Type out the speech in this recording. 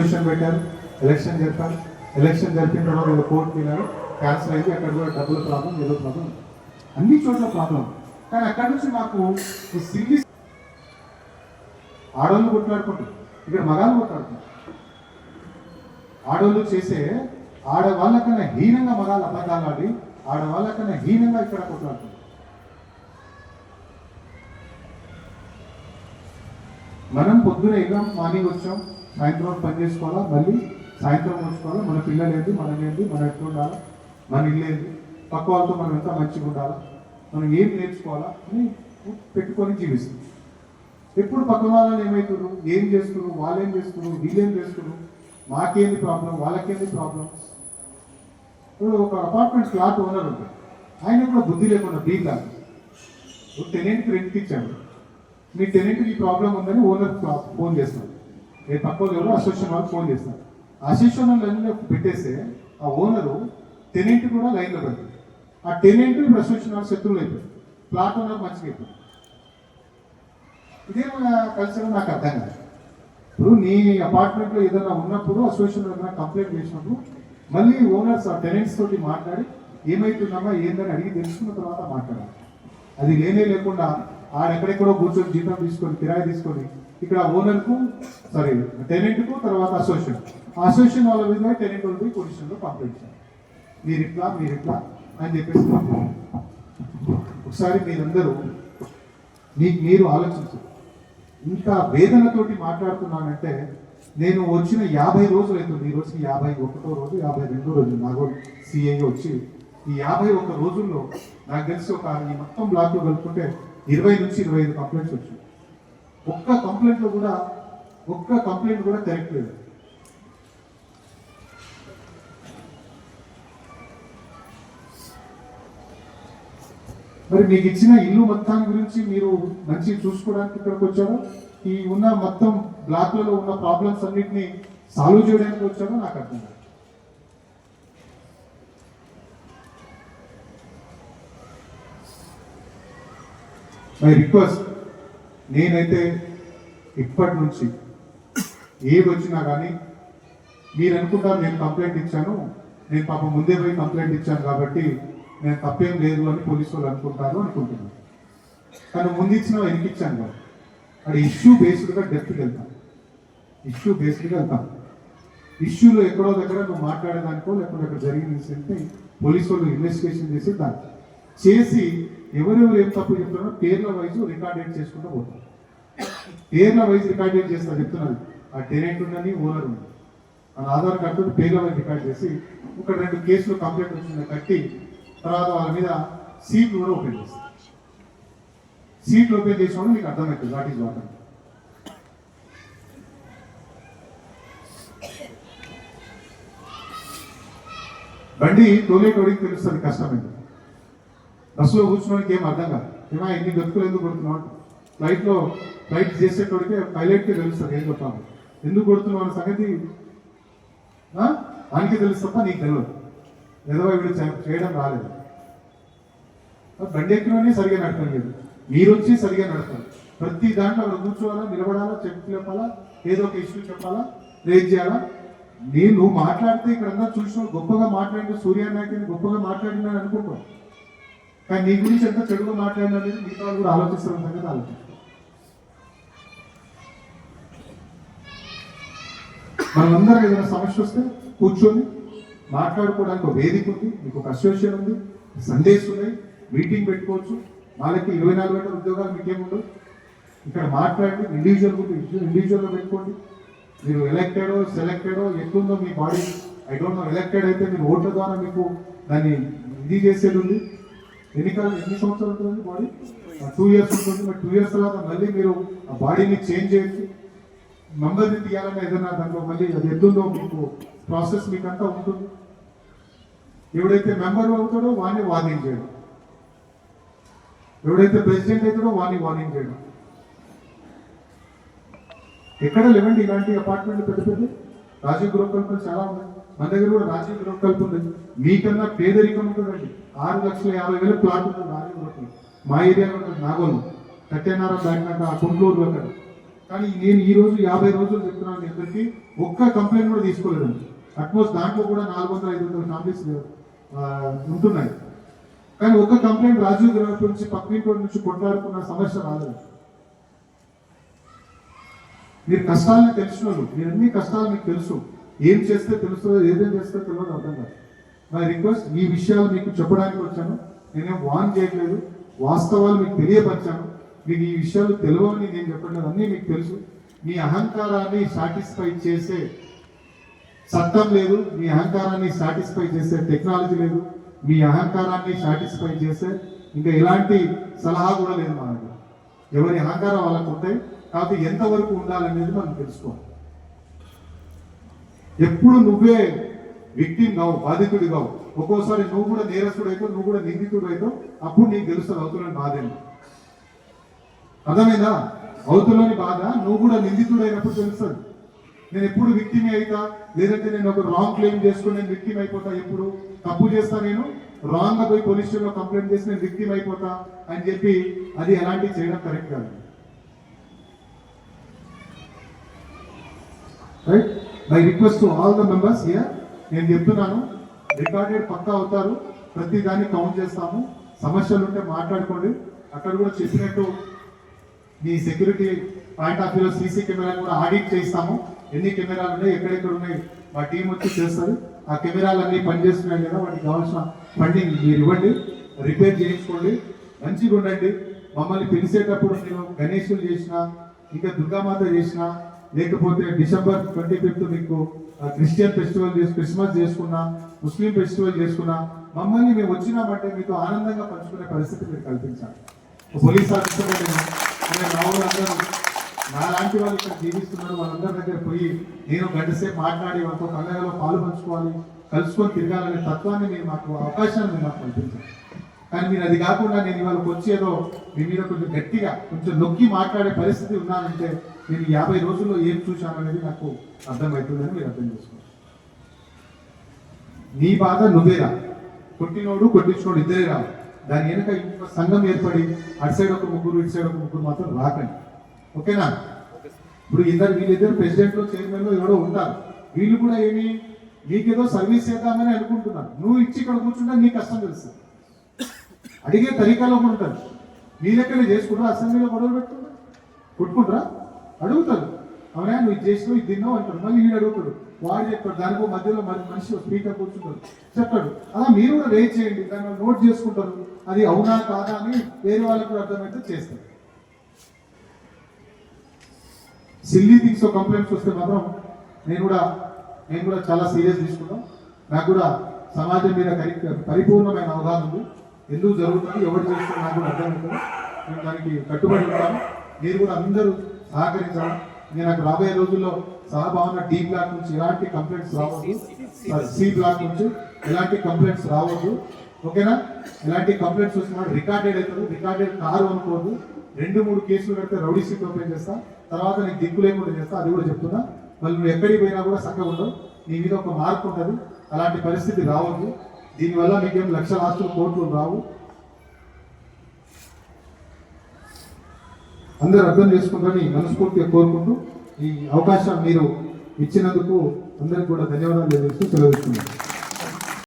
Association పెట్టారు, election జరిపారు. Election జరిపిన తర్వాత ఏదో కోర్టుకి వెళ్ళారు, క్యాన్సిల్ అయింది. అక్కడ కూడా డబ్బుల ప్రాబ్లం, ఏదో ప్రాబ్లం, అన్ని చోట్ల ప్రాబ్లం. కానీ అక్కడి నుంచి మాకు ఈ సిల్లి ఆడవాళ్ళు కొట్లాడుకుంటారు, ఇక్కడ మగాళ్ళు కొట్లాడుకుంటారు. ఆడవాళ్ళు చేసే ఆడవాళ్ళకన్నా హీనంగా మగాళ్ళు అబద్ధాలు ఆడి, ఆడవాళ్ళకన్నా హీనంగా ఇక్కడ కొట్లాడుతున్నారు. మనం పొద్దున ఎగ్జామ్ మార్నింగ్ వచ్చాం, సాయంత్రం పని చేసుకోవాలా, మళ్ళీ సాయంత్రం వచ్చుకోవాలా. మన పిల్లలేంది, మనమేంది, మనం ఎట్లా ఉండాలా, మన ఇల్లేంది, పక్క వాళ్ళతో మనం ఎంత మంచిగా ఉండాలా, మనం ఏం నేర్చుకోవాలా అని పెట్టుకొని జీవిస్తాం. ఎప్పుడు పక్కన వాళ్ళని ఏమవుతున్నారు, ఏం చేస్తున్నారు, వాళ్ళేం చేస్తున్నారు, వీళ్ళేం చేస్తున్నారు, మాకేంది ప్రాబ్లం, వాళ్ళకేంది ప్రాబ్లం. ఇప్పుడు ఒక అపార్ట్మెంట్ ఫ్లాట్ ఓనర్ ఉంటాడు, ఆయన కూడా బుద్ధి లేకుండా బీగా టెనెంట్కి రెంట్కి ఇచ్చాడు. మీ టెనెంట్కి ప్రాబ్లం ఉందని ఓనర్ ఫోన్ చేస్తాడు, ఏ పక్క వాళ్ళు అసోసియేషన్ వాళ్ళు ఫోన్ చేస్తారు. అసోసియేషన్ లైన్లో పెట్టేస్తే ఆ ఓనరు టెనెంట్ కూడా లైన్లో పెడతాడు. ఆ టెనెంట్ ఇప్పుడు అసోసియేషన్ వాళ్ళు శత్రువులు అయిపోయారు, ఫ్లాట్ ఓనర్ మంచిగా అయిపోయారు. ఇదే కల్చర్ నాకు అర్థం కాదు. ఇప్పుడు నీ అపార్ట్మెంట్లో ఏదైనా ఉన్నప్పుడు అసోసియేషన్ ఏదైనా కంప్లైంట్ చేసినప్పుడు మళ్ళీ ఓనర్స్ ఆ టెనెంట్స్ తోటి మాట్లాడి ఏమైతుందమ్మా ఏందని అడిగి తెలుసుకున్న తర్వాత మాట్లాడాలి. అది లేకుండా ఆడెక్కడెక్కడో కూర్చొని జీతం తీసుకొని కిరాయి తీసుకొని ఇక్కడ ఓనర్కు సారీ టెనెంట్కు తర్వాత అసోసియేషన్ వాళ్ళ మీద టెనెంట్ వాళ్ళు పోయి పొజిషన్లో కంప్లైంట్ చేయాలి. మీరు ఇట్లా అని చెప్పేసి ఒకసారి మీరందరూ మీరు ఆలోచించారు. ఇంకా వేదనతోటి మాట్లాడుతున్నానంటే నేను వచ్చిన 50 రోజులు అవుతుంది. ఈ రోజుకి 51వ రోజు, 52వ రోజు నాగోల్ సిఐ వచ్చి ఈ 51 రోజుల్లో నాకు తెలిసి ఈ మొత్తం బ్లాక్లో కలుపుకుంటే 20 నుంచి 25 కంప్లైంట్స్ వచ్చాయి. ఒక్క కంప్లైంట్ కూడా కరెక్ట్ లేదు. మరి మీకు ఇచ్చిన ఇల్లు మొత్తాన్ని గురించి మీరు మంచి చూసుకోవడానికి ఇక్కడికి వచ్చారో, ఈ ఉన్న మొత్తం బ్లాక్లలో ఉన్న ప్రాబ్లమ్స్ అన్నింటినీ సాల్వ్ చేయడానికి వచ్చారో నాకు అర్థం కాదు. మై రిక్వెస్ట్, నేనైతే ఇప్పటి నుంచి ఏవి వచ్చినా కానీ మీరు అనుకుంటారు నేను కంప్లైంట్ ఇచ్చాను, నేను పాపం ముందే పోయి కంప్లైంట్ ఇచ్చాను కాబట్టి నేను తప్పేం లేదు అని పోలీసు వాళ్ళు అనుకుంటున్నాను. కానీ ముందు ఇచ్చిన వెనకిచ్చాను కాదు, అది ఇష్యూ బేస్డ్గా డెప్త్కి వెళ్తాను. ఇష్యూలో ఎక్కడో దగ్గర నువ్వు మాట్లాడేదానికో లేకపోతే అక్కడ జరిగిన ఇన్సిడెంట్ని పోలీసు వాళ్ళు ఇన్వెస్టిగేషన్ చేసి చేసి ఎవరెవరు ఏం తప్పు చెప్తున్నారో పేర్ల వైజ్ రికార్డేట్ చేసుకుంటూ పోతారు. పేర్ల వైజ్ రికార్డేట్ చేస్తా చెప్తున్నది. ఆ టెనెంట్ ఉందని ఓనర్ ఉంది, మన ఆధార్ కార్డు పేర్ల వైజ్ రికార్డ్ చేసి ఒక 2 కేసులు కంప్లైంట్ వచ్చింది కట్టి తర్వాత వాళ్ళ మీద సీట్లు కూడా ఓపెన్ చేస్తారు. సీట్లు ఓపెన్ చేసినప్పుడు మీకు అర్థమవుతుంది వాట్ ఈజ్ వాట్. బండి తోలేటోడికి తెలుస్తుంది కష్టమైంది. బస్సులో కూర్చున్నోడికి ఏం అర్థం కాదు, ఏమో ఎన్ని గతుకులు ఎందుకు కొడుతున్నావు. ఫ్లైట్ చేసేటోడికి పైలట్కి తెలుస్తుంది ఏం కొడతాము, ఎందుకు కొడుతున్నావు అనే సంగతి ఆయనకి తెలుసు తప్ప నీకు తెలియదు. ఏదో వీడు చేయడం రాలేదు. బండి ఎక్కినని సరిగా నడపలేదు, మీరు వచ్చి సరిగా నడపాలి. ప్రతి దాంట్లో అక్కడ కూర్చోవాలా, నిలబడాలా, చెప్పాలా, ఏదో ఒక ఇష్యూ చెప్పాలా, రేజ్ చేయాలా. నువ్వు మాట్లాడితే ఇక్కడ అందరూ చూసిన గొప్పగా మాట్లాడిన సూర్యనాయకుని గొప్పగా మాట్లాడినాను అనుకుంటాం, కానీ నీ గురించి ఎంత చెడుగా మాట్లాడినా అనేది మిగతా వాళ్ళు కూడా ఆలోచిస్తున్న సంగతి ఆలోచిస్తాం. మనందరం ఏదైనా సమస్య వస్తే కూర్చొని మాట్లాడుకోవడానికి ఒక వేదిక ఉంది, మీకు ఒక అసోసియేషన్ ఉంది, సండేస్ ఉన్నాయి, మీటింగ్ పెట్టుకోవచ్చు. వాళ్ళకి 24 గంటల ఉద్యోగాలు మీకేముండవు. ఇక్కడ మాట్లాడి ఇండివిజువల్గా పెట్టుకోండి. మీరు ఎలక్టెడో సెలెక్టెడో ఎట్లుందో మీ body I don't know. Elected అయితే మీరు ఓట్ల ద్వారా మీకు దాన్ని ఇది చేసేది ఉంది. ఎన్ని సంవత్సరాలు ఉంటుందండి బాడీ? 2 years ఉంటుంది. మరి 2 years తర్వాత మళ్ళీ మీరు ఆ బాడీని చేంజ్ చేయొచ్చు. మెంబర్ని తీయాలన్నా ఏదైనా దాంట్లో మళ్ళీ అది ఎట్లుందో మీకు ప్రాసెస్ మీకంతా ఉంటుంది. ఎవడైతే మెంబర్ అవుతాడో వాడిని వార్నింగ్ చేయడం, ఎవడైతే ప్రెసిడెంట్ అవుతాడో వార్నింగ్ చేయడం. ఎక్కడ లేవండి ఇలాంటి అపార్ట్మెంట్ పెద్ద రాజీవ్ గృహకల్పలు చాలా ఉన్నాయి. మన దగ్గర కూడా రాజీవ్ గృహకల్ప ఉంది. మీకన్నా పేదరికం ఉంటుందండి. 6,50,000 ప్లాట్ ఉంటుంది రాజీవ్ గృహకల్ప. మా ఏరియాలో ఉంటుంది, నాగోలు సత్యనారాయణ బ్యాంక్ అంటే ఆ కుంట్లూరులో అక్కడ కానీ నేను ఈ రోజు 50 రోజులు చెప్తున్నాను మీ అందరికీ, ఒక్క కంప్లైంట్ కూడా తీసుకోలేదండి. అట్మోస్ట్ దాంట్లో కూడా 400-500 ఫ్యామిలీస్ ఉంటున్నాయి. కానీ ఒక్క కంప్లైంట్ రాజీవ్ గారి నుంచి పక్కింటి నుంచి కొట్లాడుకున్న సమస్య రాలేదు. మీరు కష్టాలను తెలిసిన వాళ్ళు, మీరు అన్ని కష్టాలు మీకు తెలుసు, ఏం చేస్తే తెలుస్తుందో ఏదేం చేస్తే తెలియదు అర్థం కాదు. మై రిక్వెస్ట్, ఈ విషయాలు మీకు చెప్పడానికి వచ్చాను, నేనేం వాన్ చేయట్లేదు, వాస్తవాలు మీకు తెలియపరిచాను. మీకు ఈ విషయాలు తెలియని నేను చెప్పట్లేదు, అన్నీ మీకు తెలుసు. మీ అహంకారాన్ని సాటిస్ఫై చేసే చట్టం లేదు, మీ అహంకారాన్ని సాటిస్ఫై చేసే టెక్నాలజీ లేదు, మీ అహంకారాన్ని సాటిస్ఫై చేసే ఇంకా ఎలాంటి సలహా కూడా లేదు మా దగ్గర. ఎవరి అహంకారం వాళ్ళకు ఉంటాయి, కాబట్టి ఎంతవరకు ఉండాలనేది మనం తెలుసుకోవాలి. ఎప్పుడు నువ్వే విక్టిమ్ కావు, బాధితుడి కావు. ఒక్కోసారి నువ్వు కూడా నేరస్తుడు అవుతావు, నువ్వు కూడా నిందితుడు అవుతావు. అప్పుడు నీకు తెలుస్తుంది అవతలని బాధ ఏంటి. అర్థమైందా? అవతలని బాధ నువ్వు కూడా నిందితుడు అయినప్పుడు తెలుస్తుంది. నేను ఎప్పుడు విక్టిమ్ అవుతా, లేదంటే నేను ఒక రాంగ్ క్లెయిమ్ చేసుకుని నేను విక్టిమ్ అయిపోతా, ఎప్పుడు తప్పు చేస్తా, నేను రాంగ్ గా పోయి పోలీస్ స్టేషన్లో కంప్లైంట్ చేసి నేను విక్టిమ్ అయిపోతా అని చెప్పి అది ఎలాంటివి చేయడం కరెక్ట్ కాదు. Right? My request to all the members here, నేను చెప్తున్నాను, రికార్డెడ్ పక్కా అవుతారు, ప్రతి దాన్ని కౌంట్ చేస్తాము. సమస్యలు ఉంటే మాట్లాడుకోండి. అక్కడ కూడా చెప్పినట్టు మీ సెక్యూరిటీ పాయింట్ ఆఫ్ వ్యూలో సీసీ కెమెరాలు కూడా ఆడిట్ చేస్తాము. ఎన్ని కెమెరాలు ఉన్నాయి, ఎక్కడెక్కడ ఉన్నాయి, మా టీం వచ్చి చేస్తారు. ఆ కెమెరాలు అన్నీ పనిచేస్తున్నాయి కదా, వాటికి కావాల్సిన ఫండింగ్ మీరు ఇవ్వండి, రిపేర్ చేయించుకోండి, మంచిగా ఉండండి. మమ్మల్ని పిలిచేటప్పుడు నేను గణేశులు చేసినా, ఇంకా దుర్గామాత చేసినా, లేకపోతే December 25th మీకు క్రిస్టియన్ ఫెస్టివల్ క్రిస్మస్ చేసుకున్నా, ముస్లిం ఫెస్టివల్ చేసుకున్నా, మమ్మల్ని మేము వచ్చినామంటే మీతో ఆనందంగా పంచుకునే పరిస్థితి మీరు కల్పించాలి. పోలీస్ ఆఫీసర్ అందరూ నాలాంటి వాళ్ళు ఇక్కడ జీవిస్తున్నారు, వాళ్ళందరి దగ్గర పోయి నేను గంట సేపు మాట్లాడి వాళ్ళతో పండుగలో పాలు పంచుకోవాలి, కలుసుకొని తిరగాలనే తత్వాన్ని మీరు మాకు అవకాశాన్ని మీరు మాకు కల్పించాలి. కానీ మీరు అది కాకుండా నేను ఇవాళ వచ్చి ఏదో మీ మీద కొంచెం గట్టిగా కొంచెం నొక్కి మాట్లాడే పరిస్థితి ఉన్నానంటే నేను 50 రోజుల్లో ఏం చూశాననేది నాకు అర్థమవుతుందని మీరు అర్థం చేసుకోండి. నీ బాధ నువ్వేరా, కొట్టినోడు కొట్టించినోడు ఇద్దరే రా. దాని వెనుక ఇంకొక సంఘం ఏర్పడి అటు సైడ్ ఒక ముగ్గురు ఇటు సైడ్ ఒక ముగ్గురు మాత్రం రాకండి, ఓకేనా? ఇప్పుడు వీళ్ళిద్దరు ప్రెసిడెంట్లో చైర్మన్లో ఎవరో ఉంటారు, వీళ్ళు కూడా ఏమి నీకేదో సర్వీస్ చేద్దామని అనుకుంటున్నారు. నువ్వు ఇచ్చి ఇక్కడ కూర్చుంటే నీ కష్టం తెలుస్తుంది. అడిగే తరీకాలో కూడా ఉంటుంది. మీ లెక్కనే చేసుకుంటారా, అసెంబ్లీలో గొడవలు పెట్టుకుంటారు, కొట్టుకుంటారా, అడుగుతారు, అవునా నువ్వు ఇది చేసినావు ఇది తిన్నావు అంటారు. మళ్ళీ వీడు అడుగుతాడు, వాడు చెప్తాడు, దానికో మధ్యలో మనిషి స్పీకర్ కూర్చుంటాడు చెప్తాడు. అలా మీరు కూడా రేట్ చేయండి, దాన్ని నోట్ చేసుకుంటారు, అది అవునా కాదా అని వేరే వాళ్ళకు కూడా అర్థమైతే చేస్తారు. సిల్లీ థింగ్స్ కంప్లైంట్స్ వస్తే మాత్రం నేను కూడా చాలా సీరియస్ తీసుకున్నాం. నాకు కూడా సమాజం మీద పరిపూర్ణమైన అవగాహన ఉంది, ఎందుకు జరుగుతుంది, ఎవరు చేస్తున్నా నాకు కూడా అర్థమవుతుంది. నేను దానికి కట్టుబడి ఉంటాను. మీరు కూడా అందరూ సహకరించాలి. నేను నాకు రాబోయే రోజుల్లో సహభావన డి బ్లాక్ నుంచి ఎలాంటి కంప్లైంట్స్ రావద్దు, సి బ్లాక్ నుంచి ఎలాంటి కంప్లైంట్స్ రావద్దు, ఓకేనా? ఎలాంటి కంప్లైంట్స్ వచ్చినా రికార్డెడ్ అవుతుంది. రికార్డెడ్ కారు అనుకోవద్దు. 2-3 కేసులు పెడితే రౌడీ సీట్ ఓపెన్ చేస్తా, తర్వాత నీకు దిక్కు లేకుండా చేస్తా, అది కూడా చెప్తున్నా. మళ్ళీ నువ్వు ఎక్కడికి పోయినా కూడా చక్కగా ఉండవు, నీ మీద ఒక మార్పు ఉంటుంది. అలాంటి పరిస్థితి రావద్దు. దీనివల్ల మీకేం లక్షల ఆస్తులు కోట్లు రావు. అందరూ అర్థం చేసుకుంటారని మనస్ఫూర్తిగా కోరుకుంటూ ఈ అవకాశం మీరు ఇచ్చినందుకు అందరికి కూడా ధన్యవాదాలు తెలియజేస్తూ సెలవు ఇస్తున్నాను.